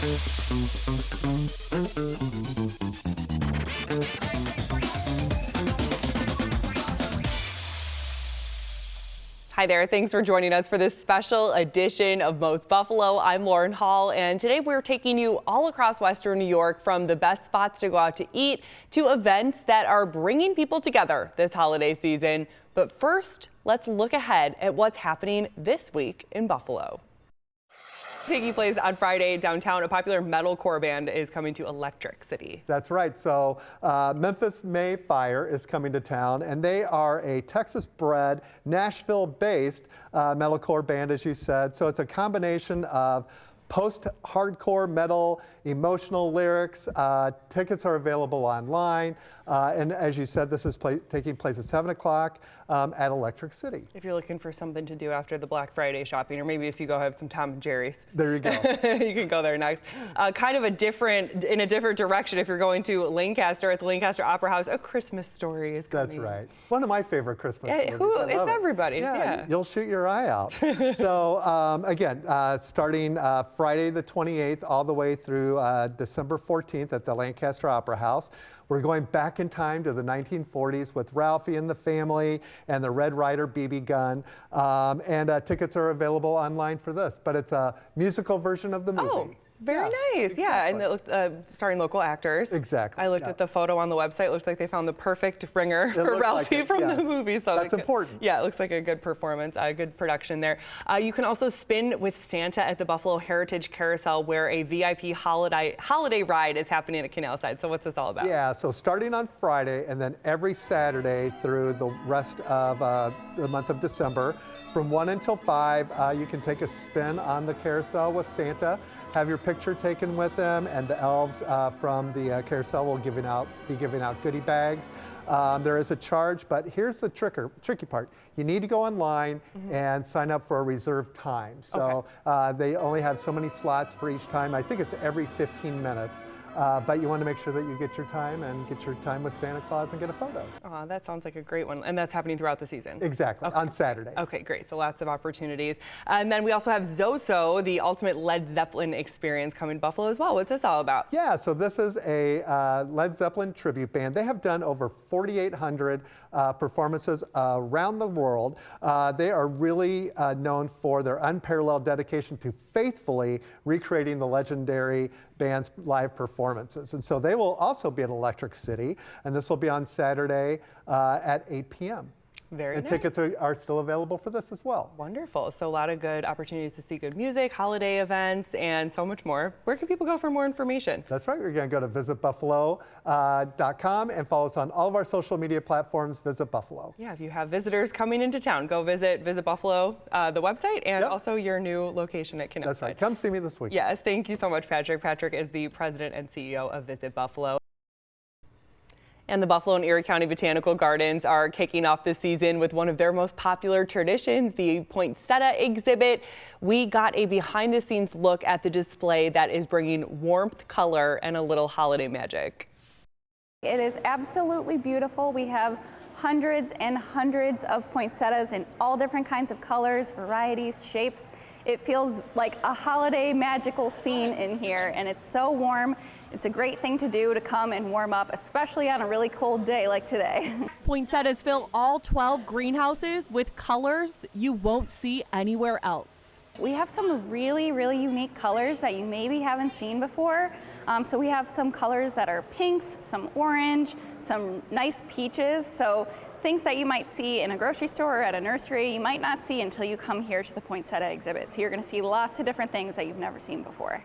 Hi there, thanks for joining us for this special edition of Most Buffalo. I'm Lauren Hall, and today we're taking you all across Western New York, from the best spots to go out to eat to events that are bringing people together this holiday season. But first, let's look ahead at what's happening this week in Buffalo. Taking place on Friday downtown, a popular metalcore band is coming to Electric City. That's right. So Memphis May Fire is coming to town, and they are a Texas-bred, Nashville-based metalcore band, as you said. So it's a combination of post-hardcore metal, emotional lyrics. Tickets are available online. And as you said, this is taking place at 7 o'clock at Electric City. If you're looking for something to do after the Black Friday shopping, or maybe if you go have some Tom and Jerry's. There you go. You can go there next. Kind of in a different direction, if you're going to Lancaster, at the Lancaster Opera House, A Christmas Story is coming. That's right. One of my favorite Christmas movies. It's everybody's, yeah. You'll shoot your eye out. So again, starting Friday the 28th all the way through December 14th at the Lancaster Opera House. We're going back in time to the 1940s with Ralphie and the Family and the Red Ryder BB gun. And tickets are available online for this, but it's a musical version of the movie. Oh. Very nice, exactly. Yeah, and it looked starring local actors. Exactly. I looked at the photo on the website. It looked like they found the perfect ringer for Ralphie from the movie. So that's important. Yeah, it looks like a good performance, a good production there. You can also spin with Santa at the Buffalo Heritage Carousel, where a VIP holiday ride is happening at Canal Side. So what's this all about? Yeah, so starting on Friday and then every Saturday through the rest of the month of December, from 1 until 5, you can take a spin on the carousel with Santa, have your picture taken with him, and the elves from the carousel will be giving out goodie bags. There is a charge, but here's the tricky part. You need to go online and sign up for a reserved time. So they only have so many slots for each time. I think it's every 15 minutes. But you want to make sure that you get your time and get your time with Santa Claus and get a photo. Oh, that sounds like a great one. And that's happening throughout the season? Exactly, on Saturday. Okay, great. So lots of opportunities. And then we also have Zoso, the ultimate Led Zeppelin experience, coming to Buffalo as well. What's this all about? Yeah, so this is a Led Zeppelin tribute band. They have done over 4,800 performances around the world. They are really known for their unparalleled dedication to faithfully recreating the legendary band's live performances. And so they will also be at Electric City, and this will be on Saturday at 8 p.m. Very nice. Tickets are still available for this as well. Wonderful. So a lot of good opportunities to see good music, holiday events, and so much more. Where can people go for more information? That's right. We're going to go to visitbuffalo.com and follow us on all of our social media platforms, Visit Buffalo. Yeah, if you have visitors coming into town, go visit Buffalo, the website, and also your new location at Canal Side. That's right. Come see me this week. Yes, thank you so much, Patrick. Patrick is the president and CEO of Visit Buffalo. And the Buffalo and Erie County Botanical Gardens are kicking off the season with one of their most popular traditions, the poinsettia exhibit. We got a behind-the-scenes look at the display that is bringing warmth, color, and a little holiday magic. It is absolutely beautiful. We have hundreds and hundreds of poinsettias in all different kinds of colors, varieties, shapes. It feels like a holiday magical scene in here, and it's so warm. It's a great thing to do to come and warm up, especially on a really cold day like today. Poinsettias fill all 12 greenhouses with colors you won't see anywhere else. We have some really, really unique colors that you maybe haven't seen before. So we have some colors that are pinks, some orange, some nice peaches. So things that you might see in a grocery store or at a nursery, you might not see until you come here to the poinsettia exhibit. So you're going to see lots of different things that you've never seen before.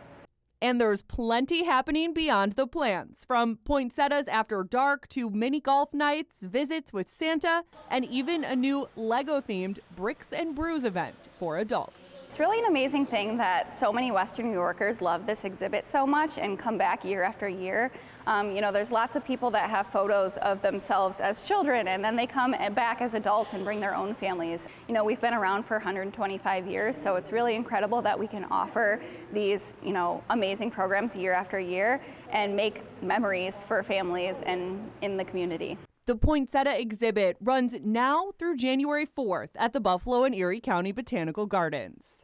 And there's plenty happening beyond the plants, from poinsettias after dark to mini golf nights, visits with Santa, and even a new Lego-themed Bricks and Brews event for adults. It's really an amazing thing that so many Western New Yorkers love this exhibit so much and come back year after year. You know, there's lots of people that have photos of themselves as children, and then they come back as adults and bring their own families. You know, we've been around for 125 years, so it's really incredible that we can offer these, you know, amazing programs year after year and make memories for families and in the community. The poinsettia exhibit runs now through January 4th at the Buffalo and Erie County Botanical Gardens.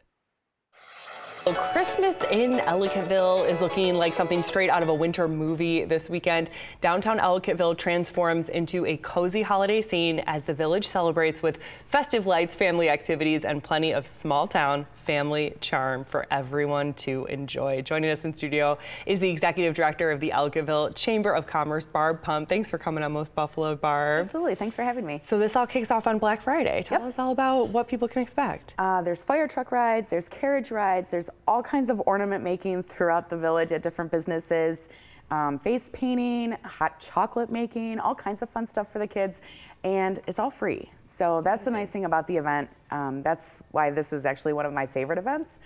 Well, Christmas in Ellicottville is looking like something straight out of a winter movie this weekend. Downtown Ellicottville transforms into a cozy holiday scene as the village celebrates with festive lights, family activities, and plenty of small town family charm for everyone to enjoy. Joining us in studio is the executive director of the Ellicottville Chamber of Commerce, Barb Pump. Thanks for coming on Most Buffalo, Barb. Absolutely. Thanks for having me. So this all kicks off on Black Friday. Tell us all about what people can expect. There's fire truck rides, there's carriage rides, there's all kinds of ornament making throughout the village at different businesses, face painting, hot chocolate making, all kinds of fun stuff for the kids, and it's all free. So that's the nice thing about the event. That's why this is actually one of my favorite events,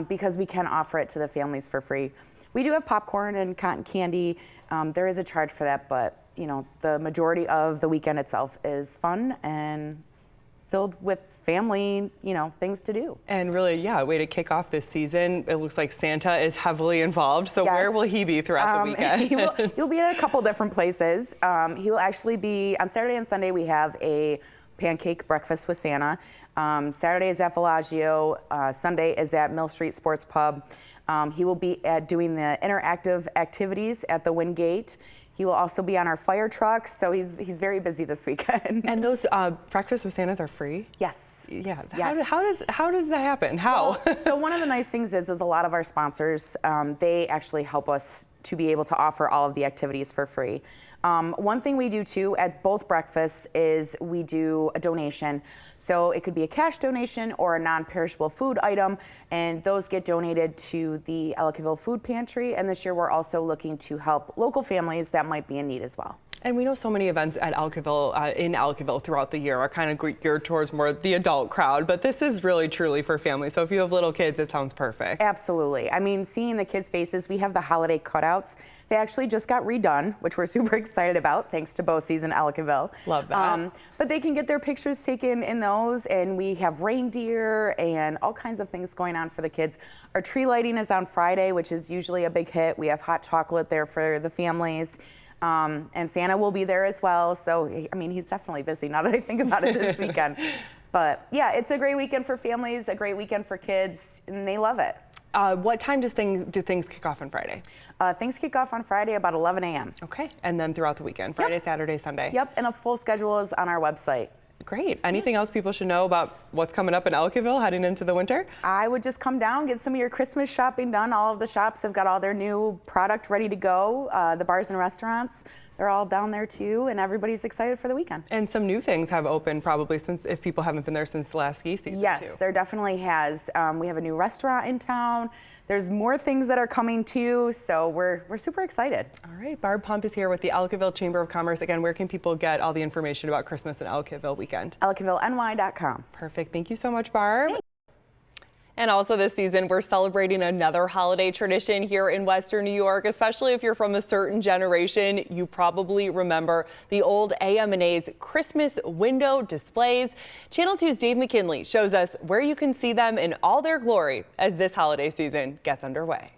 because we can offer it to the families for free. We do have popcorn and cotton candy. There is a charge for that, but you know, the majority of the weekend itself is fun and filled with family, you know, things to do. And really, yeah, a way to kick off this season. It looks like Santa is heavily involved. So Yes. where will he be throughout the weekend? He'll be at a couple different places. He will actually be, on Saturday and Sunday, we have a pancake breakfast with Santa. Saturday is at Bellagio. Sunday is at Mill Street Sports Pub. He will be doing the interactive activities at the Wingate. He will also be on our fire truck, so he's very busy this weekend. And those breakfast with Santas are free? Yes. Yeah. Yes. How does that happen? How? Well, so one of the nice things is a lot of our sponsors, they actually help us to be able to offer all of the activities for free. One thing we do too at both breakfasts is we do a donation. So it could be a cash donation or a non-perishable food item, and those get donated to the Ellicottville Food Pantry. And this year we're also looking to help local families that might be in need as well. And we know so many events at Ellicottville, in Ellicottville throughout the year are kind of geared towards more the adult crowd, but this is really truly for families. So if you have little kids, it sounds perfect. Absolutely. I mean, seeing the kids' faces, we have the holiday cutouts. They actually just got redone, which we're super excited about, thanks to Bosie's in Ellicottville. Love that. But they can get their pictures taken in those, and we have reindeer and all kinds of things going on for the kids. Our tree lighting is on Friday, which is usually a big hit. We have hot chocolate there for the families. And Santa will be there as well. So, I mean, he's definitely busy now that I think about it this weekend. But yeah, it's a great weekend for families, a great weekend for kids, and they love it. What time do things kick off on Friday? Things kick off on Friday about 11 a.m. Okay, and then throughout the weekend, Friday, Saturday, Sunday. Yep, and a full schedule is on our website. Great. Anything else people should know about what's coming up in Ellicottville heading into the winter? I would just come down, get some of your Christmas shopping done. All of the shops have got all their new product ready to go. The bars and restaurants, they're all down there too, and everybody's excited for the weekend. And some new things have opened probably since, if people haven't been there since the last ski season. Yes, too. there definitely has. We have a new restaurant in town. There's more things that are coming too, so we're super excited. All right, Barb Pump is here with the Ellicottville Chamber of Commerce. Again, where can people get all the information about Christmas and Ellicottville weekend? EllicottvilleNY.com. Perfect. Thank you so much, Barb. And also this season, we're celebrating another holiday tradition here in Western New York, especially if you're from a certain generation. You probably remember the old AM&A's Christmas window displays. Channel 2's Dave McKinley shows us where you can see them in all their glory as this holiday season gets underway.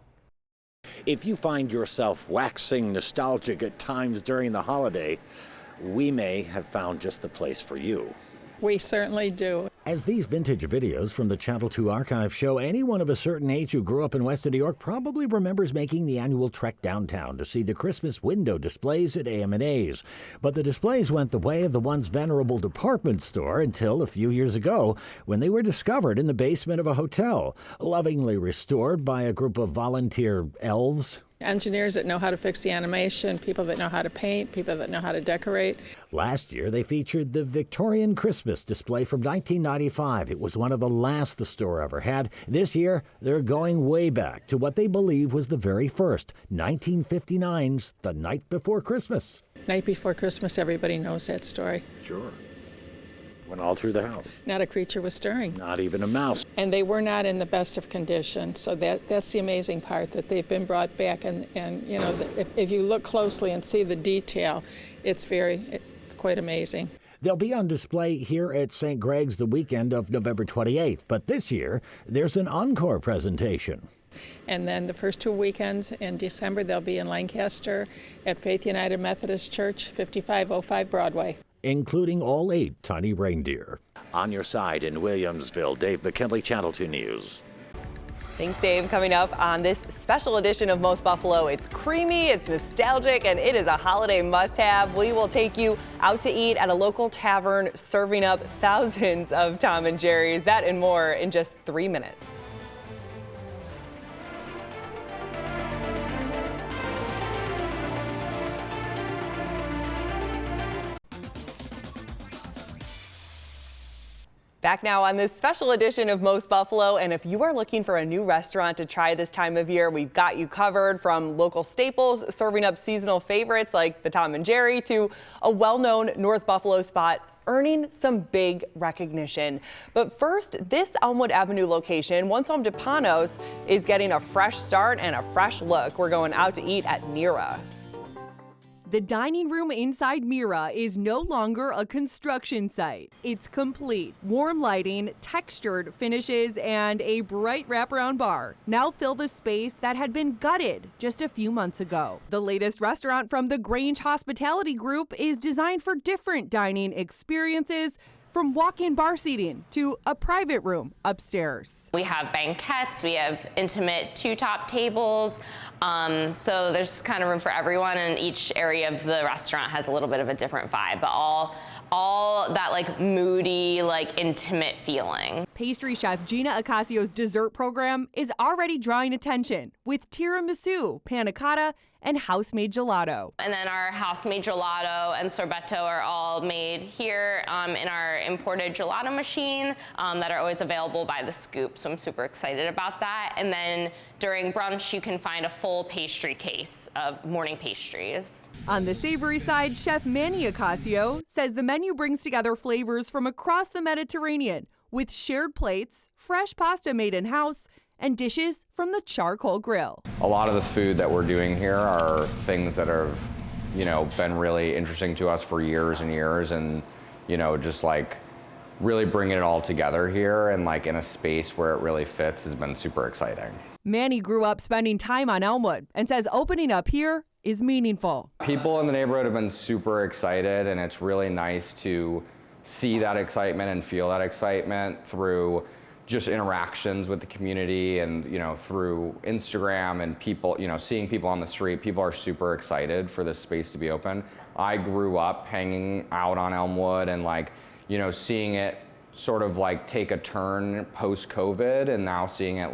If you find yourself waxing nostalgic at times during the holiday, we may have found just the place for you. We certainly do. As these vintage videos from the Channel 2 archive show, anyone of a certain age who grew up in Western New York probably remembers making the annual trek downtown to see the Christmas window displays at AM&A's. But the displays went the way of the once venerable department store until a few years ago when they were discovered in the basement of a hotel, lovingly restored by a group of volunteer elves. Engineers that know how to fix the animation, people that know how to paint, people that know how to decorate. Last year, they featured the Victorian Christmas display from 1995. It was one of the last the store ever had. This year, they're going way back to what they believe was the very first, 1959's The Night Before Christmas. Night Before Christmas, everybody knows that story. Sure. Went all through the house. Not a creature was stirring. Not even a mouse. And they were not in the best of condition. So that's the amazing part, that they've been brought back. And you know, if you look closely and see the detail, it's quite amazing. They'll be on display here at St. Greg's the weekend of November 28th. But this year, there's an encore presentation. And then the first 2 weekends in December, they'll be in Lancaster at Faith United Methodist Church, 5505 Broadway. Including all 8 tiny reindeer. On your side in Williamsville, Dave McKinley, Channel 2 News. Thanks, Dave. Coming up on this special edition of Most Buffalo, it's creamy, it's nostalgic, and it is a holiday must-have. We will take you out to eat at a local tavern, serving up thousands of Tom and Jerry's. That and more in just 3 minutes. Back now on this special edition of Most Buffalo, and if you are looking for a new restaurant to try this time of year, we've got you covered, from local staples serving up seasonal favorites like the Tom and Jerry to a well-known North Buffalo spot earning some big recognition. But first, this Elmwood Avenue location, once home to Panos, is getting a fresh start and a fresh look. We're going out to eat at Mira. The dining room inside Mira is no longer a construction site. It's complete. Warm lighting, textured finishes, and a bright wraparound bar now fill the space that had been gutted just a few months ago. The latest restaurant from the Grange Hospitality Group is designed for different dining experiences, from walk-in bar seating to a private room upstairs. We have banquettes, we have intimate two-top tables, so there's kind of room for everyone, and each area of the restaurant has a little bit of a different vibe, but all that like moody, like intimate feeling. Pastry chef Gina Acasio's dessert program is already drawing attention with tiramisu, panna cotta, and house-made gelato. And then our house-made gelato and sorbetto are all made here in our imported gelato machine that are always available by the scoop, so I'm super excited about that. And then during brunch, you can find a full pastry case of morning pastries. On the savory side, Chef Manny Acasio says the menu brings together flavors from across the Mediterranean with shared plates, fresh pasta made in-house, and dishes from the charcoal grill. A lot of the food that we're doing here are things that have, been really interesting to us for years and years, and, just like really bringing it all together here and like in a space where it really fits has been super exciting. Manny grew up spending time on Elmwood and says opening up here is meaningful. People in the neighborhood have been super excited, and it's really nice to see that excitement and feel that excitement through just interactions with the community and, through Instagram and people, seeing people on the street. People are super excited for this space to be open. I grew up hanging out on Elmwood and seeing it sort of like take a turn post-COVID, and now seeing it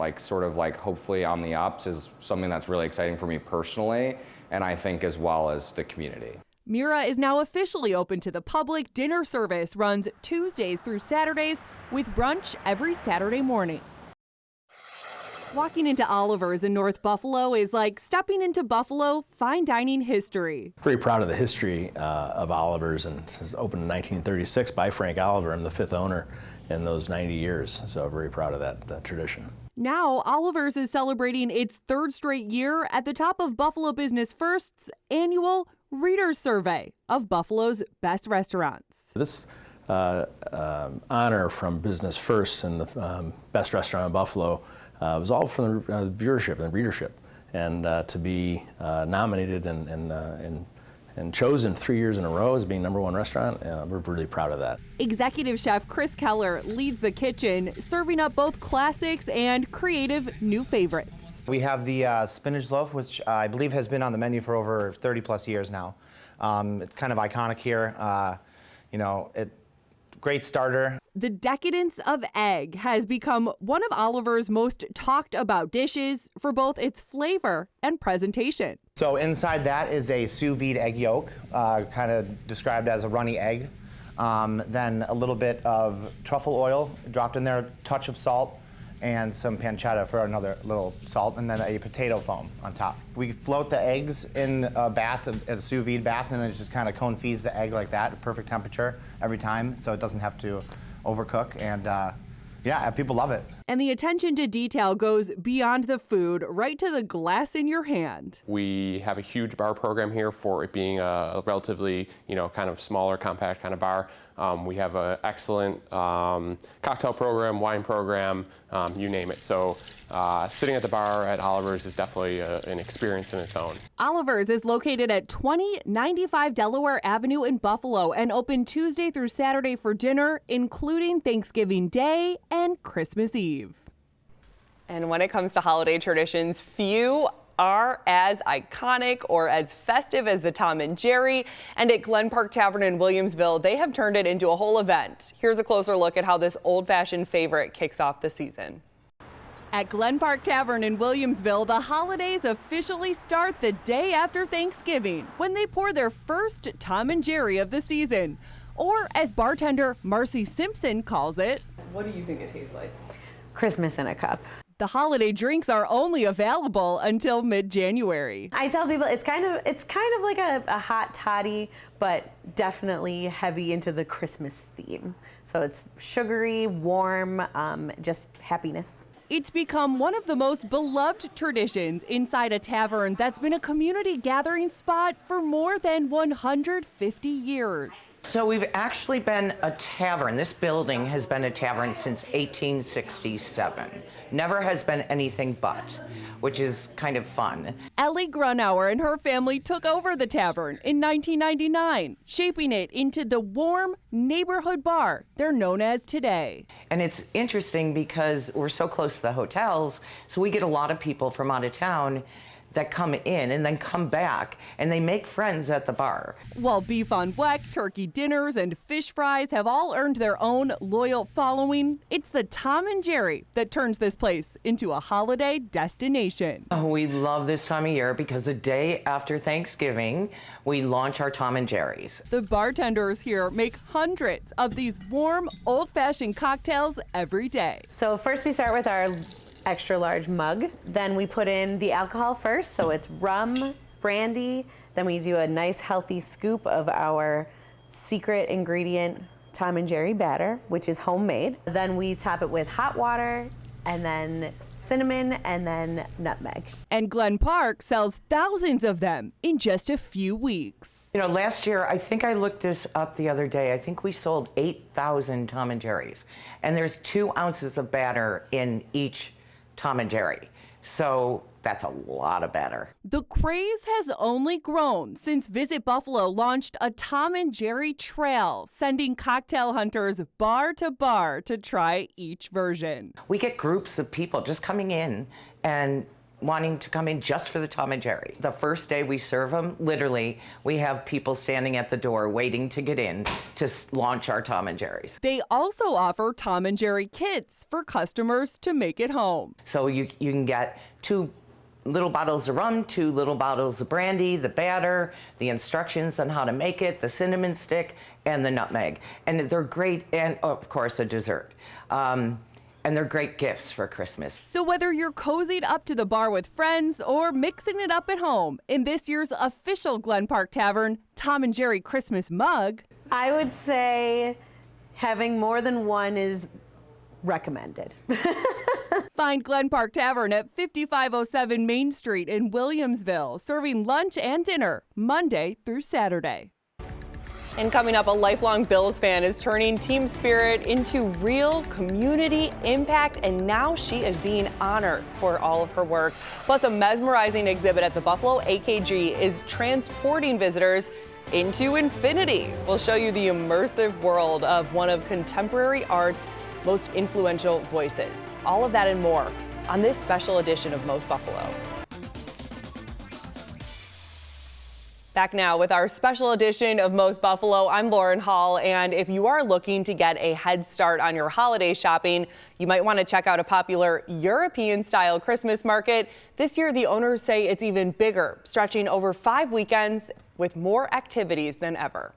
hopefully on the ups is something that's really exciting for me personally, and I think as well as the community. Mira is now officially open to the public. Dinner service runs Tuesdays through Saturdays with brunch every Saturday morning. Walking into Oliver's in North Buffalo is like stepping into Buffalo fine dining history. Very proud of the history of Oliver's, and this was opened in 1936 by Frank Oliver. I'm the 5th owner in those 90 years, so very proud of that tradition. Now, Oliver's is celebrating its 3rd straight year at the top of Buffalo Business First's annual Reader's Survey of Buffalo's best restaurants. This honor from Business First and the best restaurant in Buffalo was all from the viewership and readership, and to be nominated and chosen 3 years in a row as being #1 restaurant, we're really proud of that. Executive Chef Chris Keller leads the kitchen, serving up both classics and creative new favorites. We have the spinach loaf, which I believe has been on the menu for over 30 plus years now. It's kind of iconic here. Great starter. The decadence of egg has become one of Oliver's most talked about dishes for both its flavor and presentation. So inside that is a sous vide egg yolk, kind of described as a runny egg. Then a little bit of truffle oil dropped in there, a touch of salt, and some pancetta for another little salt, and then a potato foam on top. We float the eggs in a bath, a sous vide bath, and it just kind of cone feeds the egg like that, perfect temperature every time, so it doesn't have to overcook, and yeah, people love it. And the attention to detail goes beyond the food, right to the glass in your hand. We have a huge bar program here for it being a relatively, kind of smaller, compact kind of bar. We have an excellent cocktail program, wine program, you name it. So sitting at the bar at Oliver's is definitely an experience in its own. Oliver's is located at 2095 Delaware Avenue in Buffalo and open Tuesday through Saturday for dinner, including Thanksgiving Day and Christmas Eve. And when it comes to holiday traditions, few are as iconic or as festive as the Tom and Jerry. And at Glen Park Tavern in Williamsville, they have turned it into a whole event. Here's a closer look at how this old-fashioned favorite kicks off the season. At Glen Park Tavern in Williamsville, the holidays officially start the day after Thanksgiving when they pour their first Tom and Jerry of the season. Or as bartender Marcy Simpson calls it, what do you think it tastes like? Christmas in a cup. The holiday drinks are only available until mid-January. I tell people it's kind of like a hot toddy, but definitely heavy into the Christmas theme. So it's sugary, warm, just happiness. It's become one of the most beloved traditions inside a tavern that's been a community gathering spot for more than 150 years. So we've actually been a tavern. This building has been a tavern since 1867. Never has been anything but, which is kind of fun. Ellie Grunauer and her family took over the tavern in 1999, shaping it into the warm neighborhood bar they're known as today. And it's interesting because we're so close to the hotels, so we get a lot of people from out of town that come in and then come back, and they make friends at the bar. While beef on weck, turkey dinners, and fish fries have all earned their own loyal following, it's the Tom and Jerry that turns this place into a holiday destination. Oh, we love this time of year because the day after Thanksgiving, we launch our Tom and Jerry's. The bartenders here make hundreds of these warm, old-fashioned cocktails every day. So first we start with our extra large mug. Then we put in the alcohol first, so it's rum, brandy. Then we do a nice healthy scoop of our secret ingredient Tom and Jerry batter, which is homemade. Then we top it with hot water and then cinnamon and then nutmeg. And Glen Park sells thousands of them in just a few weeks. You know, last year, I think I looked this up the other day, I think we sold 8,000 Tom and Jerry's. And there's 2 ounces of batter in each Tom and Jerry. So that's a lot of batter. The craze has only grown since Visit Buffalo launched a Tom and Jerry trail, sending cocktail hunters bar to bar to try each version. We get groups of people just coming in and wanting to come in just for the Tom and Jerry. The first day we serve them, literally, we have people standing at the door waiting to get in to launch our Tom and Jerry's. They also offer Tom and Jerry kits for customers to make it home. So you can get 2 little bottles of rum, 2 little bottles of brandy, the batter, the instructions on how to make it, the cinnamon stick, and the nutmeg. And they're great, and of course a dessert. And they're great gifts for Christmas. So whether you're cozied up to the bar with friends or mixing it up at home, in this year's official Glen Park Tavern Tom and Jerry Christmas mug, I would say having more than one is recommended. Find Glen Park Tavern at 5507 Main Street in Williamsville, serving lunch and dinner Monday through Saturday. And coming up, a lifelong Bills fan is turning team spirit into real community impact, and now she is being honored for all of her work. Plus, a mesmerizing exhibit at the Buffalo AKG is transporting visitors into infinity. We'll show you the immersive world of one of contemporary art's most influential voices. All of that and more on this special edition of Most Buffalo. Back now with our special edition of Most Buffalo. I'm Lauren Hall, and if you are looking to get a head start on your holiday shopping, you might want to check out a popular European-style Christmas market. This year, the owners say it's even bigger, stretching over 5 weekends with more activities than ever.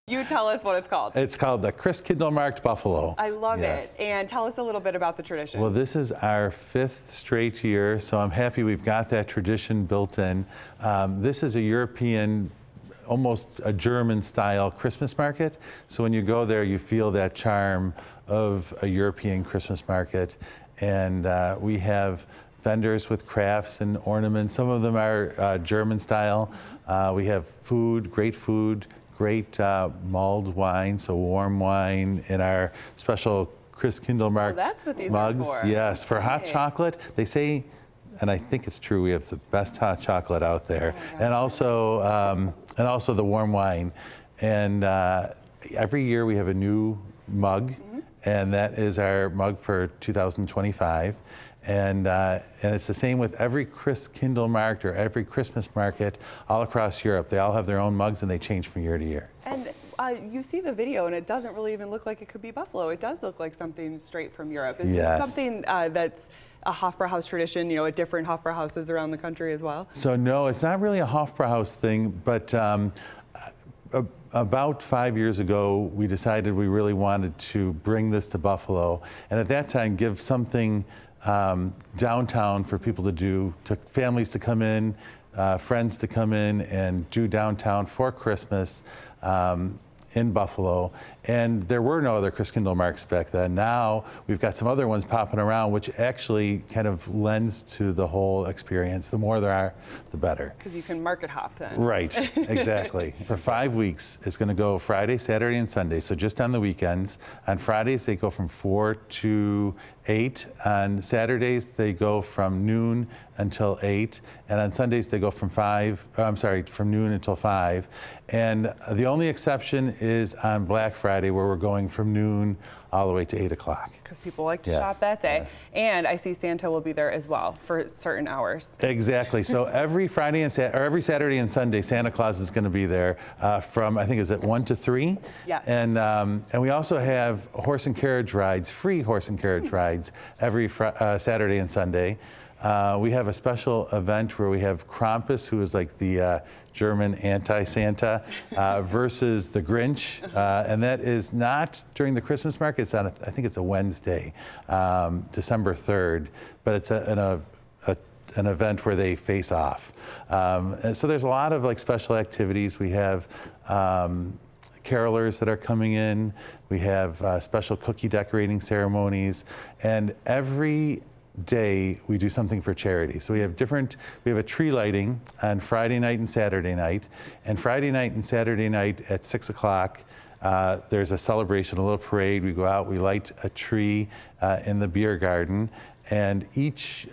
You tell us what it's called. It's called the Christkindlmarkt Buffalo. I love it. And tell us a little bit about the tradition. Well, this is our 5th straight year, so I'm happy we've got that tradition built in. This is a European, almost a German-style Christmas market. So when you go there, you feel that charm of a European Christmas market. And we have vendors with crafts and ornaments. Some of them are German-style. We have food, great mulled wine, so warm wine in our special Christkindlmarkt that's what these mugs. are for. Yes, for hot chocolate. They say, and I think it's true, we have the best hot chocolate out there, and also the warm wine. And every year we have a new mug, and that is our mug for 2025. And it's the same with every Christkindl market or every Christmas market all across Europe. They all have their own mugs and they change from year to year. And you see the video and it doesn't really even look like it could be Buffalo. It does look like something straight from Europe. Is this something that's a Hofbrauhaus tradition, you know, at different Hofbrauhauses around the country as well? So no, it's not really a Hofbrauhaus thing, but about 5 years ago, we decided we really wanted to bring this to Buffalo, and at that time give something downtown for people to do, to families to come in, friends to come in and do downtown for Christmas in Buffalo. And there were no other Christkindl marks back then. Now we've got some other ones popping around, which actually kind of lends to the whole experience. The more there are, the better. Because you can market hop then. Right, exactly. For 5 weeks, it's going to go Friday, Saturday, and Sunday. So just on the weekends. On Fridays, they go from 4 to 8. On Saturdays, they go from noon until 8. And on Sundays, they go from from noon until 5. And the only exception is on Black Friday, where we're going from noon all the way to 8 o'clock. Because people like to shop that day. Yes. And I see Santa will be there as well for certain hours. Exactly. So every Friday and every Saturday and Sunday, Santa Claus is going to be there from, I think, is it 1 to 3? Yes. And we also have horse and carriage rides, free horse and carriage rides every Saturday and Sunday. We have a special event where we have Krampus, who is like the German anti-Santa, versus the Grinch. And that is not during the Christmas market. It's on, I think it's a Wednesday, December 3rd. But it's an event where they face off. And so there's a lot of like special activities. We have carolers that are coming in. We have special cookie decorating ceremonies. And every day we do something for charity. So we have a tree lighting on Friday night and Saturday night. And Friday night and Saturday night at 6 o'clock, there's a celebration, a little parade. We go out, we light a tree in the beer garden. And each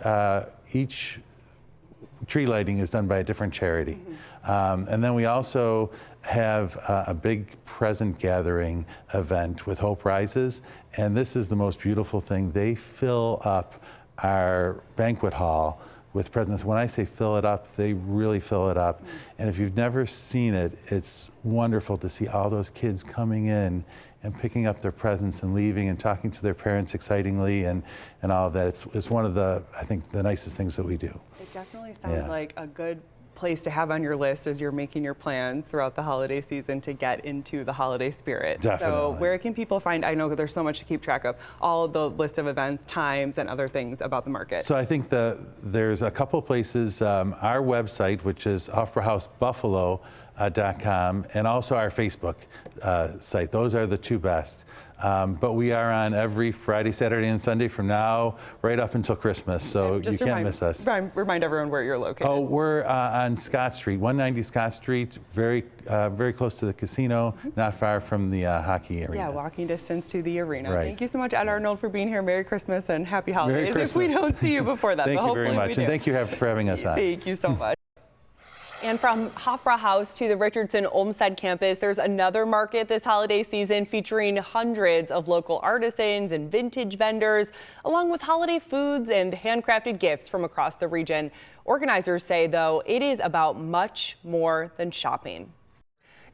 tree lighting is done by a different charity. And then we also have a big present gathering event with Hope Rises. And this is the most beautiful thing. They fill up our banquet hall with presents. When I say fill it up, they really fill it up. And if you've never seen it, it's wonderful to see all those kids coming in and picking up their presents and leaving and talking to their parents excitingly and all of that. It's one of the, I think, the nicest things that we do. It definitely sounds like a good place to have on your list as you're making your plans throughout the holiday season to get into the holiday spirit. Definitely. So where can people find, I know there's so much to keep track of, all the list of events, times, and other things about the market? So I think there's a couple places, our website, which is hofbrauhausbuffalo.com, and also our Facebook site. Those are the two best. But we are on every Friday, Saturday, and Sunday from now right up until Christmas, so you can't miss us. Remind everyone where you're located. Oh, we're on Scott Street, 190 Scott Street, very close to the casino, not far from the hockey arena. Yeah, walking distance to the arena. Right. Thank you so much, Ed Arnold, for being here. Merry Christmas and happy holidays. Merry Christmas. If we don't see you before that, Thank but you very much, and thank you for having us on. Thank you so much. And from Hofbrauhaus to the Richardson Olmsted campus, there's another market this holiday season featuring hundreds of local artisans and vintage vendors, along with holiday foods and handcrafted gifts from across the region. Organizers say, though, it is about much more than shopping.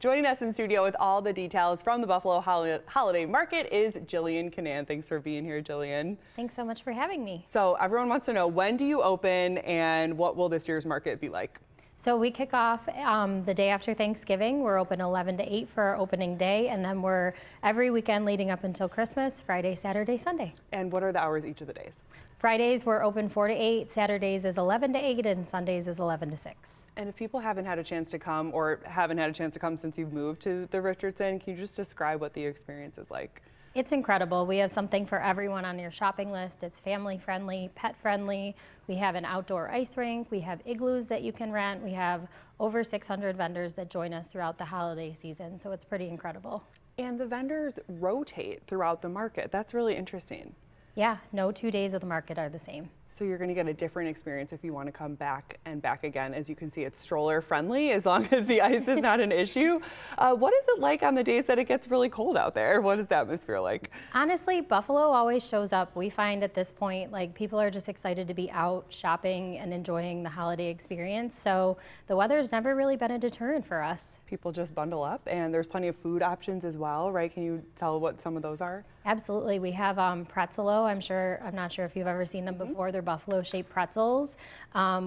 Joining us in studio with all the details from the Buffalo Holiday Market is Jillian Canaan. Thanks for being here, Jillian. Thanks so much for having me. So everyone wants to know, when do you open and what will this year's market be like? So we kick off the day after Thanksgiving. We're open 11 to 8 for our opening day, and then we're every weekend leading up until Christmas, Friday, Saturday, Sunday. And what are the hours each of the days? Fridays we're open 4 to 8, Saturdays is 11 to 8, and Sundays is 11 to 6. And if people haven't had a chance to come or haven't had a chance to come since you've moved to the Richardson, can you just describe what the experience is like? It's incredible. We have something for everyone on your shopping list. It's family friendly, pet friendly. We have an outdoor ice rink. We have igloos that you can rent. We have over 600 vendors that join us throughout the holiday season. So it's pretty incredible. And the vendors rotate throughout the market. That's really interesting. Yeah, no 2 days of the market are the same. So you're going to get a different experience if you want to come back and back again. As you can see, it's stroller friendly as long as the ice is not an issue. What is it like on the days that it gets really cold out there? What is the atmosphere like? Honestly, Buffalo always shows up. We find at this point, like, people are just excited to be out shopping and enjoying the holiday experience. So the weather's never really been a deterrent for us. People just bundle up, and there's plenty of food options as well, right? Can you tell what some of those are? Absolutely. We have Pretzelo. I'm not sure if you've ever seen them before. They're buffalo-shaped pretzels.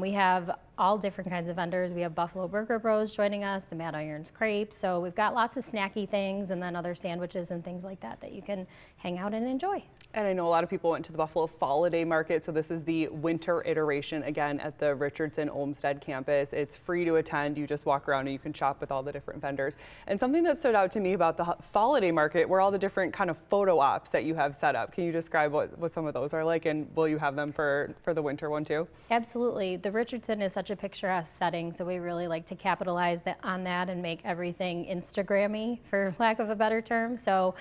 We have all different kinds of vendors. We have Buffalo Burger Bros joining us, the Mad Irons Crepes. So we've got lots of snacky things and then other sandwiches and things like that that you can hang out and enjoy. And I know a lot of people went to the Buffalo Holiday Market, so this is the winter iteration again at the Richardson Olmsted campus. It's free to attend. You just walk around and you can shop with all the different vendors. And something that stood out to me about the Holiday Market were all the different kind of photo ops that you have set up. Can you describe what some of those are like, and will you have them for the winter one too? Absolutely. The Richardson is such a picturesque setting, so we really like to capitalize on that and make everything Instagrammy, for lack of a better term. So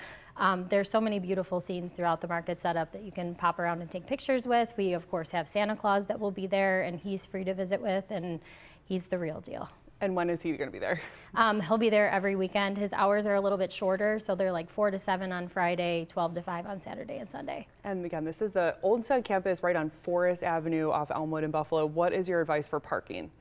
there's so many beautiful scenes throughout the market setup that you can pop around and take pictures with. We of course have Santa Claus that will be there, and he's free to visit with, and he's the real deal. And when is he going to be there? He'll be there every weekend. His hours are a little bit shorter, so they're like 4 to 7 on Friday, 12 to 5 on Saturday and Sunday. And again, this is the Olmsted campus right on Forest Avenue off Elmwood in Buffalo. What is your advice for parking?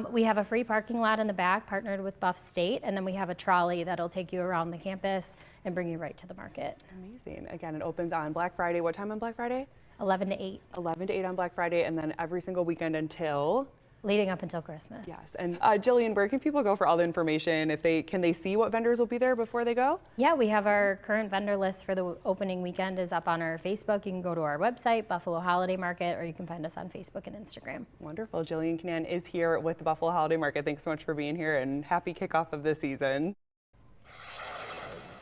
We have a free parking lot in the back, partnered with Buff State, and then we have a trolley that'll take you around the campus and bring you right to the market. Amazing. Again, it opens on Black Friday. What time on Black Friday? 11 to 8. 11 to 8 on Black Friday, and then every single weekend until? Leading up until Christmas. Yes. And Jillian, where can people go for all the information? Can they see what vendors will be there before they go? Yeah, we have our current vendor list for the opening weekend is up on our Facebook. You can go to our website, Buffalo Holiday Market, or you can find us on Facebook and Instagram. Wonderful. Jillian Canaan is here with the Buffalo Holiday Market. Thanks so much for being here, and happy kickoff of the season.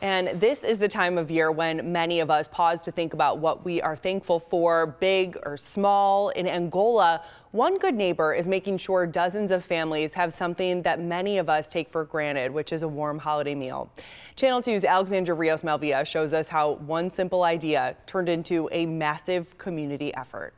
And this is the time of year when many of us pause to think about what we are thankful for, big or small. In Angola, one good neighbor is making sure dozens of families have something that many of us take for granted, which is a warm holiday meal. Channel 2's Alexandra Rios-Malvia shows us how one simple idea turned into a massive community effort.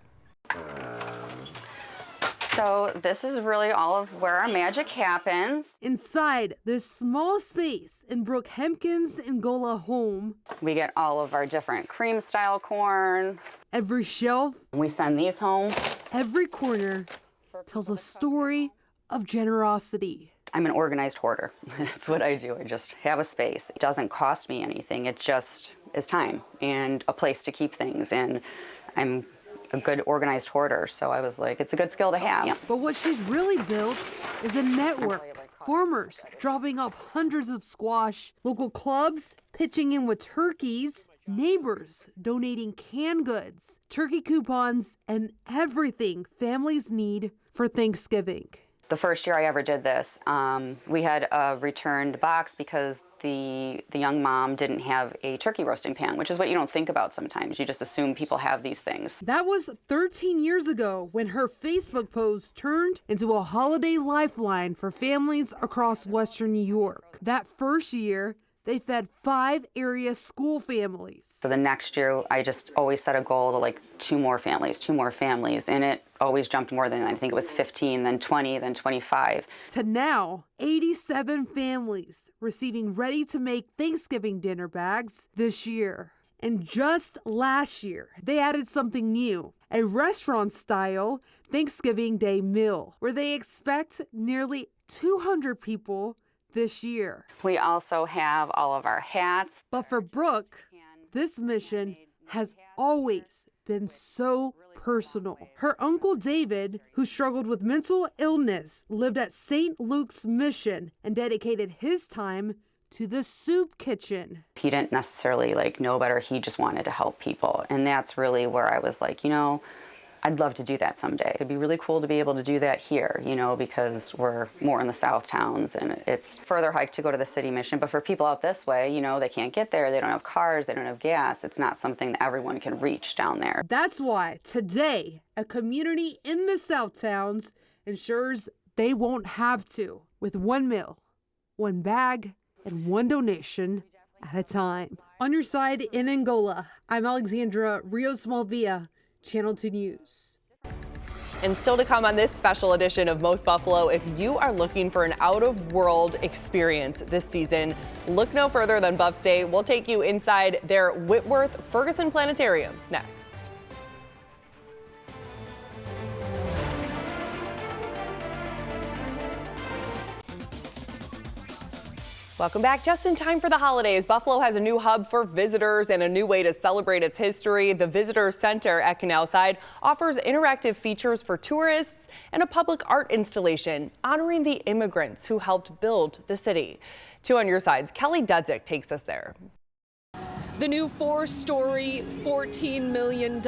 So this is really all of where our magic happens. Inside this small space in Brooke Hempkins' Angola home, we get all of our different cream style corn. Every shelf, we send these home. Every corner tells a story of generosity. I'm an organized hoarder. That's what I do. I just have a space. It doesn't cost me anything. It just is time and a place to keep things. And I'm a good organized hoarder, so I was like, it's a good skill to have. Yeah. But what she's really built is a network. Farmers dropping off hundreds of squash, local clubs pitching in with turkeys, neighbors donating canned goods, turkey coupons, and everything families need for Thanksgiving. The first year I ever did this, we had a returned box because the young mom didn't have a turkey roasting pan, which is what you don't think about sometimes. You just assume people have these things. That was 13 years ago when her Facebook post turned into a holiday lifeline for families across Western New York. That first year, they fed 5 area school families. So the next year, I just always set a goal to like 2 more families, and it always jumped more than, I think it was 15, then 20, then 25. To now, 87 families receiving ready-to-make Thanksgiving dinner bags this year. And just last year, they added something new, a restaurant-style Thanksgiving Day meal, where they expect nearly 200 people this year. We also have all of our hats. But for Brooke, this mission has always been so personal. Her uncle David, who struggled with mental illness, lived at St. Luke's Mission and dedicated his time to the soup kitchen. He didn't necessarily know better. He just wanted to help people. And that's really where I was like, I'd love to do that someday. It'd be really cool to be able to do that here, because we're more in the South towns and it's further hike to go to the city mission. But for people out this way, they can't get there. They don't have cars. They don't have gas. It's not something that everyone can reach down there. That's why today, a community in the South towns ensures they won't have to, with 1 meal, 1 bag, and 1 donation at a time. On your side in Angola, I'm Alexandra Rios-Malvia, Channel 2 News. And still to come on this special edition of Most Buffalo, if you are looking for an out-of-world experience this season, look no further than Buff State. We'll take you inside their Whitworth-Ferguson Planetarium next. Welcome back. Just in time for the holidays, Buffalo has a new hub for visitors and a new way to celebrate its history. The Visitor Center at Canalside offers interactive features for tourists and a public art installation honoring the immigrants who helped build the city. 2 on your sides, Kelly Dudzik takes us there. The new 4-story, $14 million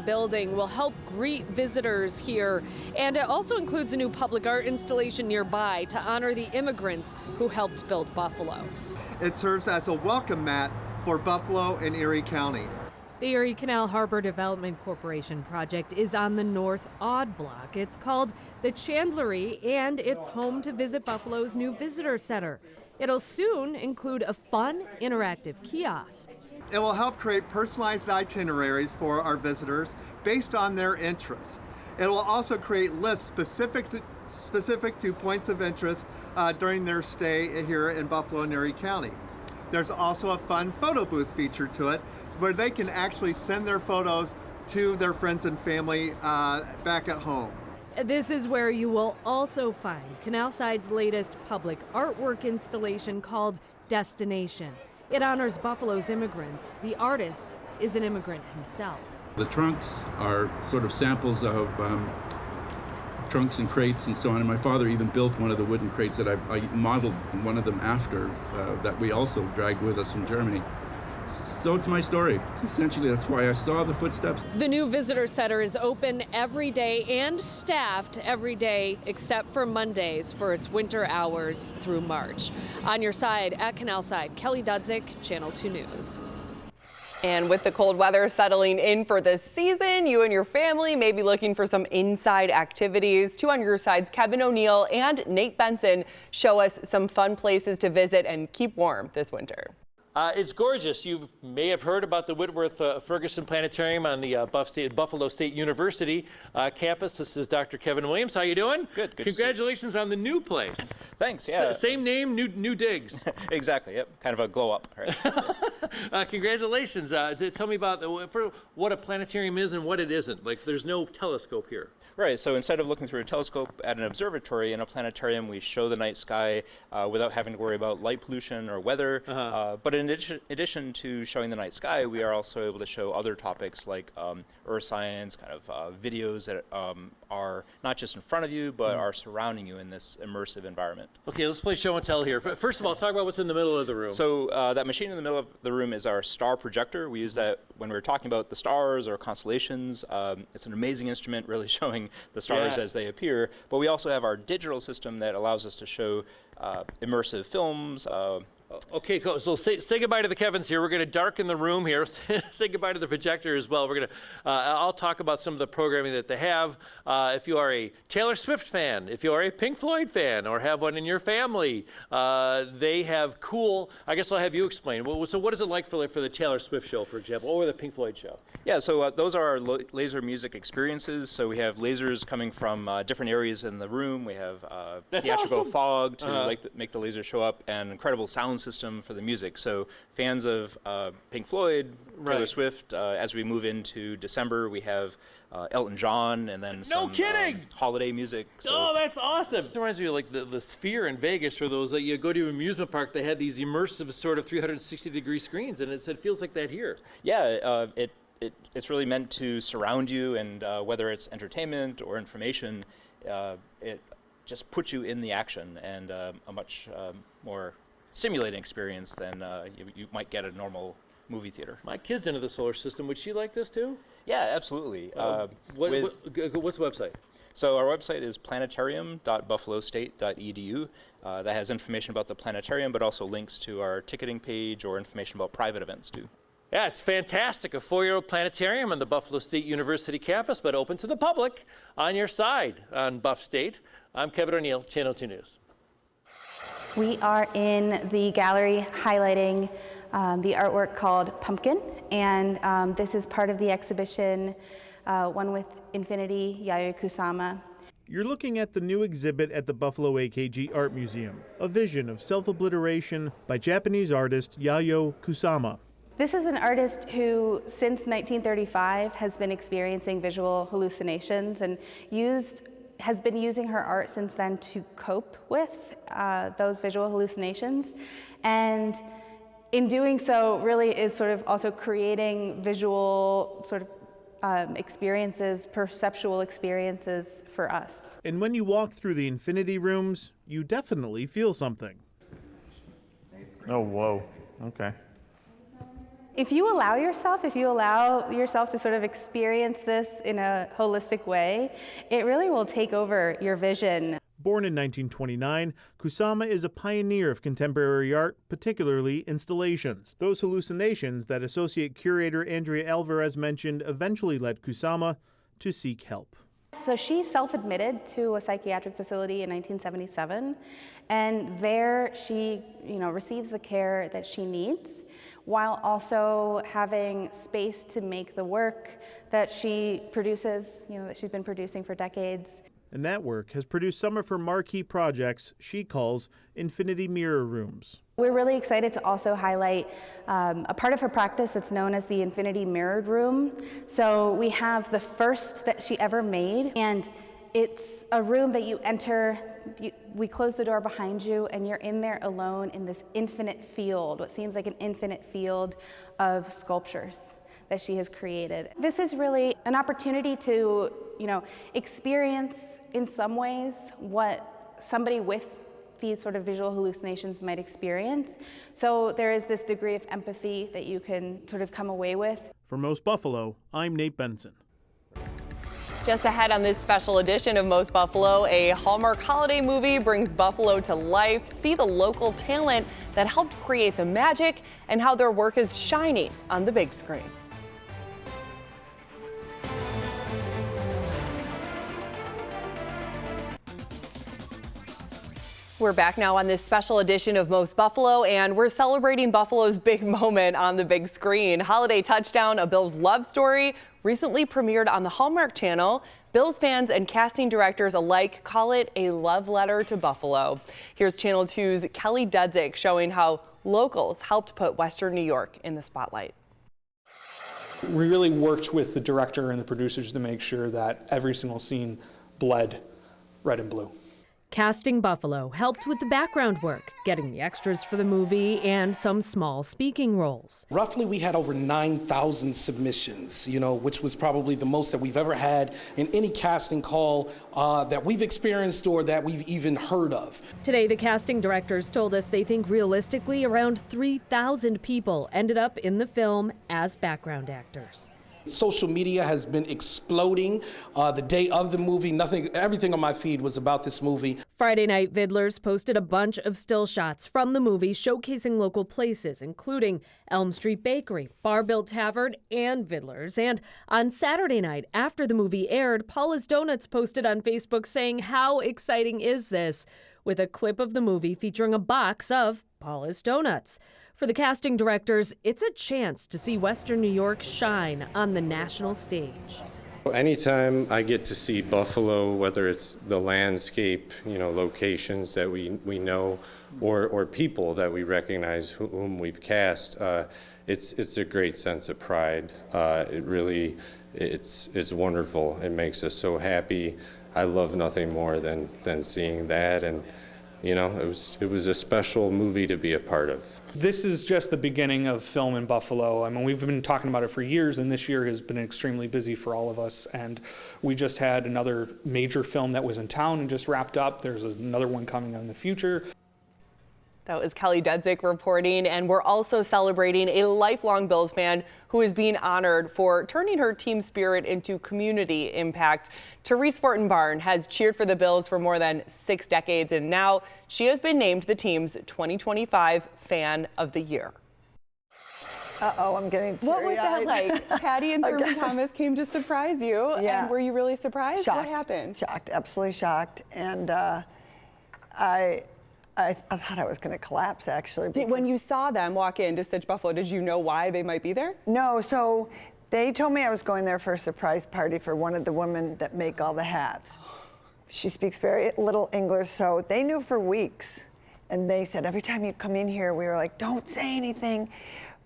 building will help greet visitors here. And it also includes a new public art installation nearby to honor the immigrants who helped build Buffalo. It serves as a welcome mat for Buffalo and Erie County. The Erie Canal Harbor Development Corporation project is on the North Odd Block. It's called the Chandlery, and it's home to Visit Buffalo's new visitor center. It'll soon include a fun, interactive kiosk. It will help create personalized itineraries for our visitors based on their interests. It will also create lists specific to points of interest during their stay here in Buffalo and Erie County. There's also a fun photo booth feature to it where they can actually send their photos to their friends and family back at home. This is where you will also find Canalside's latest public artwork installation called Destination. It honors Buffalo's immigrants. The artist is an immigrant himself. The trunks are sort of samples of trunks and crates and so on. And my father even built one of the wooden crates that I modeled one of them after that we also dragged with us from Germany. So it's my story. Essentially, that's why I saw the footsteps. The new visitor center is open every day and staffed every day except for Mondays for its winter hours through March. On your side at Canalside, Kelly Dudzik, Channel 2 News. And with the cold weather settling in for this season, you and your family may be looking for some inside activities. 2 on your sides, Kevin O'Neill and Nate Benson show us some fun places to visit and keep warm this winter. It's gorgeous. You may have heard about the Whitworth-Ferguson Planetarium on the Buffalo State University campus. This is Dr. Kevin Williams. How you doing? Good. Congratulations on the new place. Thanks. Yeah. Same name, new digs. Exactly. Yep. Kind of a glow up. Right? Congratulations. Tell me about what a planetarium is and what it isn't. Like, there's no telescope here. Right. So instead of looking through a telescope at an observatory, in a planetarium, we show the night sky without having to worry about light pollution or weather. But in addition to showing the night sky, we are also able to show other topics like earth science, kind of videos that are not just in front of you, but are surrounding you in this immersive environment. Okay, let's play show and tell here. First of all, talk about what's in the middle of the room. So that machine in the middle of the room is our star projector. We use that when we're talking about the stars or constellations. It's an amazing instrument, really showing the stars as they appear. But we also have our digital system that allows us to show immersive films. Okay, cool. So say goodbye to the Kevins here. We're going to darken the room here. Say goodbye to the projector as well. We're going to. I'll talk about some of the programming that they have. If you are a Taylor Swift fan, if you are a Pink Floyd fan, or have one in your family, they have cool. I guess I'll have you explain. So what is it like for the Taylor Swift show, for example, or the Pink Floyd show? Yeah. So those are our laser music experiences. So we have lasers coming from different areas in the room. We have theatrical fog to make the laser show up, and incredible sound system for the music. So fans of Pink Floyd, Taylor Swift, as we move into December, we have Elton John, and then some holiday music. So. Oh, that's awesome. It reminds me of like the Sphere in Vegas, or those that you go to an amusement park, they had these immersive sort of 360-degree screens, and it feels like that here. Yeah, it's really meant to surround you, and whether it's entertainment or information, it just puts you in the action, and a much more simulating experience than you might get at a normal movie theater. My kid's into the solar system. Would she like this too? Yeah, absolutely. What's the website? So our website is planetarium.buffalostate.edu. That has information about the planetarium, but also links to our ticketing page or information about private events too. Yeah, it's fantastic. A 4-year-old planetarium on the Buffalo State University campus, but open to the public. On your side on Buff State, I'm Kevin O'Neill, Channel 2 News. We are in the gallery highlighting the artwork called Pumpkin, and this is part of the exhibition, One with Infinity Yayoi Kusama. You're looking at the new exhibit at the Buffalo AKG Art Museum, a vision of self-obliteration by Japanese artist Yayoi Kusama. This is an artist who, since 1935, has been experiencing visual hallucinations and has been using her art since then to cope with those visual hallucinations. And in doing so, really is sort of also creating visual sort of experiences, perceptual experiences for us. And when you walk through the infinity rooms, you definitely feel something. Oh, whoa. Okay. If you allow yourself to sort of experience this in a holistic way, it really will take over your vision. Born in 1929, Kusama is a pioneer of contemporary art, particularly installations. Those hallucinations that associate curator Andrea Alvarez mentioned eventually led Kusama to seek help. So she self-admitted to a psychiatric facility in 1977, and there she, receives the care that she needs, while also having space to make the work that she produces, that she's been producing for decades. And that work has produced some of her marquee projects she calls Infinity Mirror Rooms. We're really excited to also highlight a part of her practice that's known as the Infinity Mirrored Room. So we have the first that she ever made, and it's a room that you enter, we close the door behind you, and you're in there alone in this infinite field, what seems like an infinite field of sculptures that she has created. This is really an opportunity to, experience in some ways what somebody with these sort of visual hallucinations might experience. So there is this degree of empathy that you can sort of come away with. For Most Buffalo, I'm Nate Benson. Just ahead on this special edition of Most Buffalo, a Hallmark holiday movie brings Buffalo to life. See the local talent that helped create the magic and how their work is shining on the big screen. We're back now on this special edition of Most Buffalo, and we're celebrating Buffalo's big moment on the big screen. Holiday Touchdown, a Bills love story, recently premiered on the Hallmark Channel. Bills fans and casting directors alike call it a love letter to Buffalo. Here's Channel 2's Kelly Dudzik showing how locals helped put Western New York in the spotlight. We really worked with the director and the producers to make sure that every single scene bled red and blue. Casting Buffalo helped with the background work, getting the extras for the movie and some small speaking roles. Roughly, we had over 9,000 submissions, which was probably the most that we've ever had in any casting call that we've experienced or that we've even heard of. Today, the casting directors told us they think realistically around 3,000 people ended up in the film as background actors. Social media has been exploding. The day of the movie, everything on my feed was about this movie. Friday night, Vidlers posted a bunch of still shots from the movie showcasing local places, including Elm Street Bakery, Bar Bill Tavern, and Vidlers. And on Saturday night, after the movie aired, Paula's Donuts posted on Facebook saying, "How exciting is this?" with a clip of the movie featuring a box of Paula's Donuts. For the casting directors, it's a chance to see Western New York shine on the national stage. Anytime I get to see Buffalo, whether it's the landscape, locations that we know, or people that we recognize whom we've cast, it's a great sense of pride. It's wonderful. It makes us so happy. I love nothing more than seeing that, and it was a special movie to be a part of. This is just the beginning of film in Buffalo. I mean, we've been talking about it for years, and this year has been extremely busy for all of us. And we just had another major film that was in town and just wrapped up. There's another one coming in the future. That was Kelly Dudzik reporting, and we're also celebrating a lifelong Bills fan who is being honored for turning her team spirit into community impact. Therese Fortin-Barn has cheered for the Bills for more than 6 decades, and now she has been named the team's 2025 Fan of the Year. Uh-oh, I'm getting teary-eyed. What was that like? Patty and Thurman Thomas came to surprise you, and were you really surprised? Shocked. What happened? Shocked, absolutely shocked, and I thought I was going to collapse, actually. When you saw them walk into Stitch Buffalo, did you know why they might be there? No, so They told me I was going there for a surprise party for one of the women that make all the hats. She speaks very little English, so they knew for weeks. And they said, every time you come in here, we were like, don't say anything.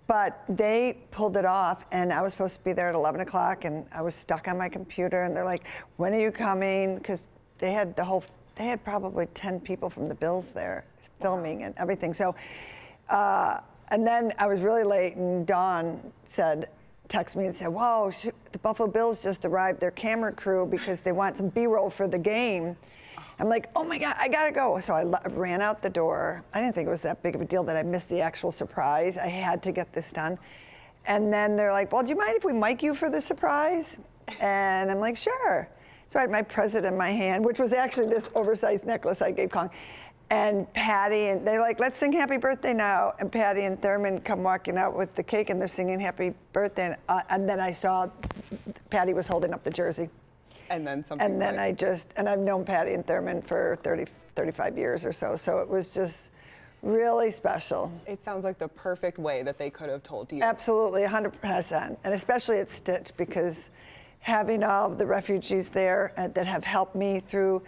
But they pulled it off, and I was supposed to be there at 11 o'clock, and I was stuck on my computer, and they're like, when are you coming? Because they had probably 10 people from the Bills there filming and everything. So, and then I was really late, and Dawn texted me and said, whoa, the Buffalo Bills just arrived, their camera crew, because they want some B-roll for the game. I'm like, oh my God, I gotta go. So I ran out the door. I didn't think it was that big of a deal that I missed the actual surprise. I had to get this done. And then they're like, well, do you mind if we mic you for the surprise? And I'm like, sure. So I had my present in my hand, which was actually this oversized necklace I gave Kong. And Patty, and they're like, let's sing happy birthday now. And Patty and Thurman come walking out with the cake, and they're singing happy birthday. And then I saw Patty was holding up the jersey. And then something. And then and I've known Patty and Thurman for 35 years or so. So it was just really special. It sounds like the perfect way that they could have told you. Absolutely, 100%. And especially at Stitch, because having all of the refugees there that have helped me through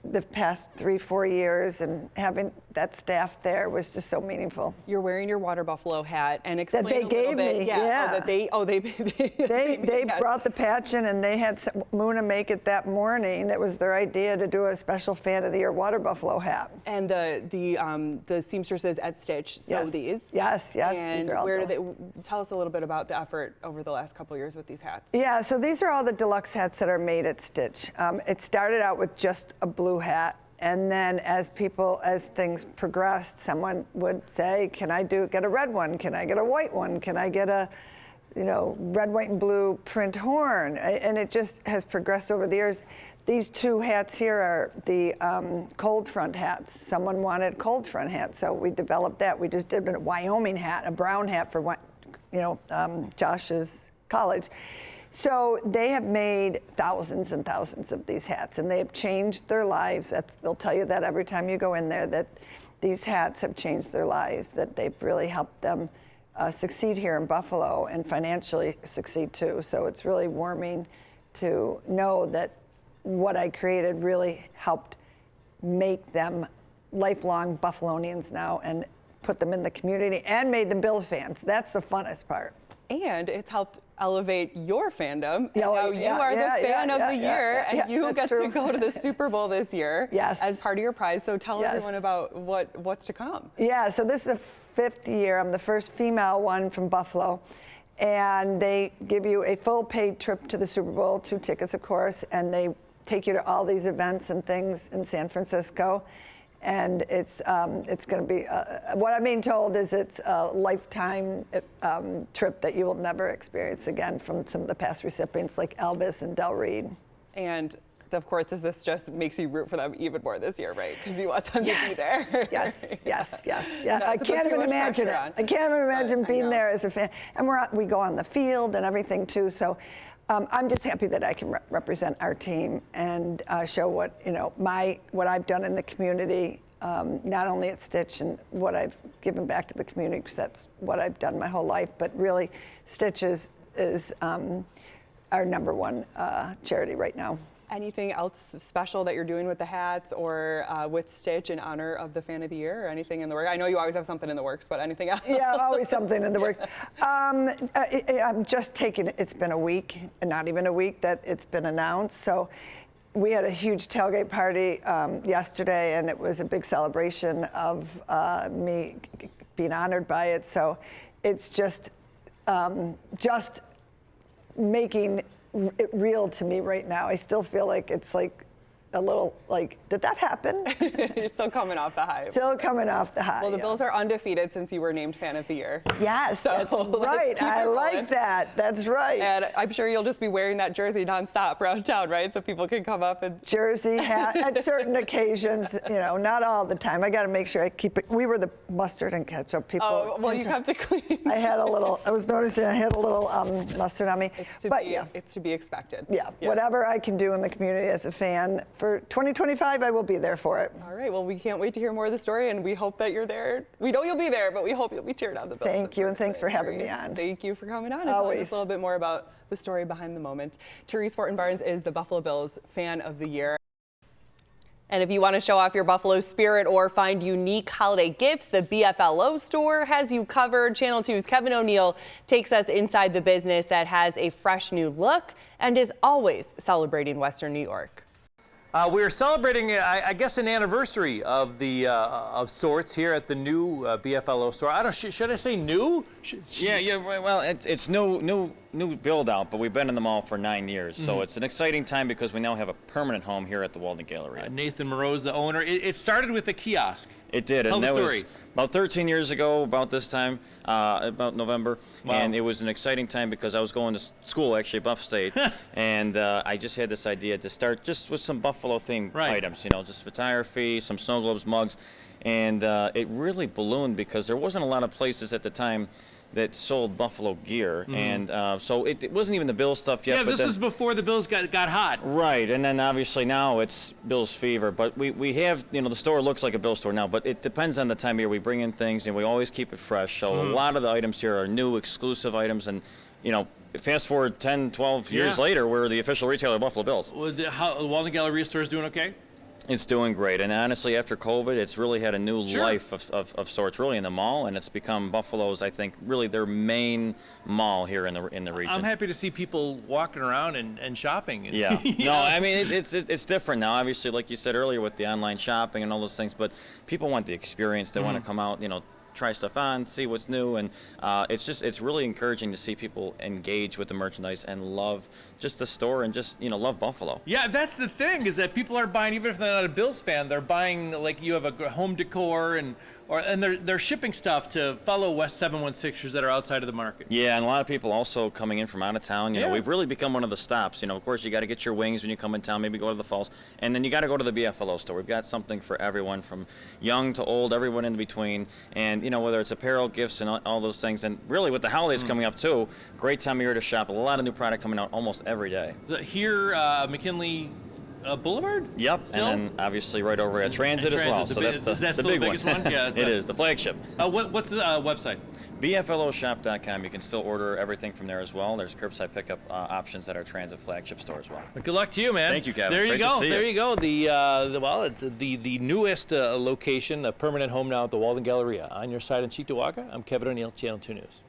the past 3-4 years, and having that staff there was just so meaningful. You're wearing your water buffalo hat, and explain that they a little gave bit. me. Yeah. They brought the patch in, and they had Muna make it that morning. It was their idea to do a special Fan of the Year water buffalo hat. And the seamstresses at Stitch sew these. Yes. And these are all where do they tell us a little bit about the effort over the last couple of years with these hats? Yeah, so these are all the deluxe hats that are made at Stitch. It started out with just a blue hat, and then as things progressed, someone would say, can I get a red one? Can I get a white one? Can I get a red, white, and blue print horn? And it just has progressed over the years. These two hats here are the cold front hats. Someone wanted cold front hats, so we developed that. We just did a Wyoming hat, a brown hat for Josh's college. So they have made thousands and thousands of these hats, and they have changed their lives. They'll tell you that every time you go in there, that these hats have changed their lives, that they've really helped them succeed here in Buffalo and financially succeed too. So it's really warming to know that what I created really helped make them lifelong Buffalonians now and put them in the community and made them Bills fans. That's the funnest part. And it's helped elevate your fandom. Yeah, now you are the fan of the year, and you get true. to go to the Super Bowl this year as part of your prize. So tell everyone about what's to come. Yeah, so this is the 5th year. I'm the first female one from Buffalo. And they give you a full paid trip to the Super Bowl, 2 tickets, of course, and they take you to all these events and things in San Francisco. And it's going to be, what I'm being told is it's a lifetime trip that you will never experience again from some of the past recipients like Elvis and Del Reed. And of course, this just makes you root for them even more this year, right? Because you want them to be there. Yes. I can't even imagine it. I can't even imagine being there as a fan. And we go on the field and everything too. So I'm just happy that I can represent our team and show what I've done in the community, not only at Stitch and what I've given back to the community, because that's what I've done my whole life, but really Stitch is our #1 charity right now. Anything else special that you're doing with the hats or with Stitch in honor of the Fan of the Year, or anything in the works? I know you always have something in the works, but anything else? Yeah, always something in the works. I'm just taking it. It's been a week, not even a week, that it's been announced. So we had a huge tailgate party yesterday, and it was a big celebration of me being honored by it. So it's just making it real to me right now. I still feel like it's like a little like, did that happen? You're still coming off the high. Still coming off the high. Well, the Bills are undefeated since you were named Fan of the Year. Yes, so that's right. I like that. That's right. And I'm sure you'll just be wearing that jersey nonstop around town, right? So people can come up and jersey, hat at certain occasions. Not all the time. I got to make sure I keep it. We were the mustard and ketchup people. Oh, well, you have to clean. I was noticing I had a little mustard on me. It's to be expected. Yeah, whatever I can do in the community as a fan for for 2025, I will be there for it. All right, well, we can't wait to hear more of the story, and we hope that you're there. We know you'll be there, but we hope you'll be cheering on the Bills. Thank you, and thanks for having me on. Thank you for coming on and telling us a little bit more about the story behind the moment. Therese Fortin-Barnes is the Buffalo Bills Fan of the Year. And if you want to show off your Buffalo spirit or find unique holiday gifts, the BFLO store has you covered. Channel 2's Kevin O'Neill takes us inside the business that has a fresh new look and is always celebrating Western New York. We're celebrating, I guess, an anniversary of the of sorts here at the new BFLO store. I don't. Should I say new? Yeah. Well, it's new build out, but we've been in the mall for 9 years, so it's an exciting time because we now have a permanent home here at the Walden Galleria. Nathan Moreau's the owner. It started with a kiosk. It did, and that was about 13 years ago, about this time, about November. Wow. And it was an exciting time because I was going to school, actually, Buff State, and I just had this idea to start just with some Buffalo-themed items, you know, just photography, some snow globes, mugs, and it really ballooned because there wasn't a lot of places at the time that sold Buffalo gear, and so it wasn't even the Bills stuff yet. Yeah, but this was before the Bills got hot. Right, and then obviously now it's Bills fever, but we have, you know, the store looks like a Bills store now, but it depends on the time of year. We bring in things and we always keep it fresh, so a lot of the items here are new, exclusive items, and, you know, fast forward 10, 12 years later, we're the official retailer of Buffalo Bills. Well, the Walden Galleria store is doing okay? It's doing great, and honestly, after COVID, it's really had a new life of sorts, really in the mall, and it's become Buffalo's, I think, really their main mall here in the region. I'm happy to see people walking around and shopping. And, yeah, no, I mean it's different now. Obviously, like you said earlier, with the online shopping and all those things, but people want the experience. They want to come out, you know, try stuff on, see what's new, and it's really encouraging to see people engage with the merchandise and love just the store and just, you know, love Buffalo. Yeah, that's the thing, is that people are buying, even if they're not a Bills fan, they're buying, like, you have a home decor and they're shipping stuff to fellow West 716ers that are outside of the market. Yeah, and a lot of people also coming in from out of town. You know, we've really become one of the stops. You know, of course, you got to get your wings when you come in town, maybe go to the Falls, and then you got to go to the BFLO store. We've got something for everyone, from young to old, everyone in between. And, you know, whether it's apparel, gifts, and all those things. And really, with the holidays coming up, too, great time of year to shop. A lot of new product coming out almost every day. Here, McKinley Boulevard? Yep, Still? and then obviously right over at Transit as well. So that's the big one. Yeah, it is, the flagship. What's the website? BFLOshop.com. You can still order everything from there as well. There's curbside pickup options at our Transit flagship store as well. Good luck to you, man. Thank you, Kevin. There you Great go. to see There you go. It's the newest location, a permanent home now at the Walden Galleria. On your side in Cheektowaga, I'm Kevin O'Neill, Channel 2 News.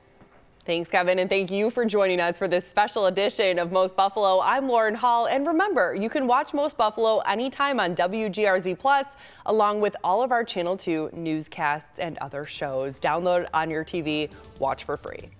Thanks, Kevin, and thank you for joining us for this special edition of Most Buffalo. I'm Lauren Hall, and remember, you can watch Most Buffalo anytime on WGRZ+, along with all of our Channel 2 newscasts and other shows. Download on your TV, watch for free.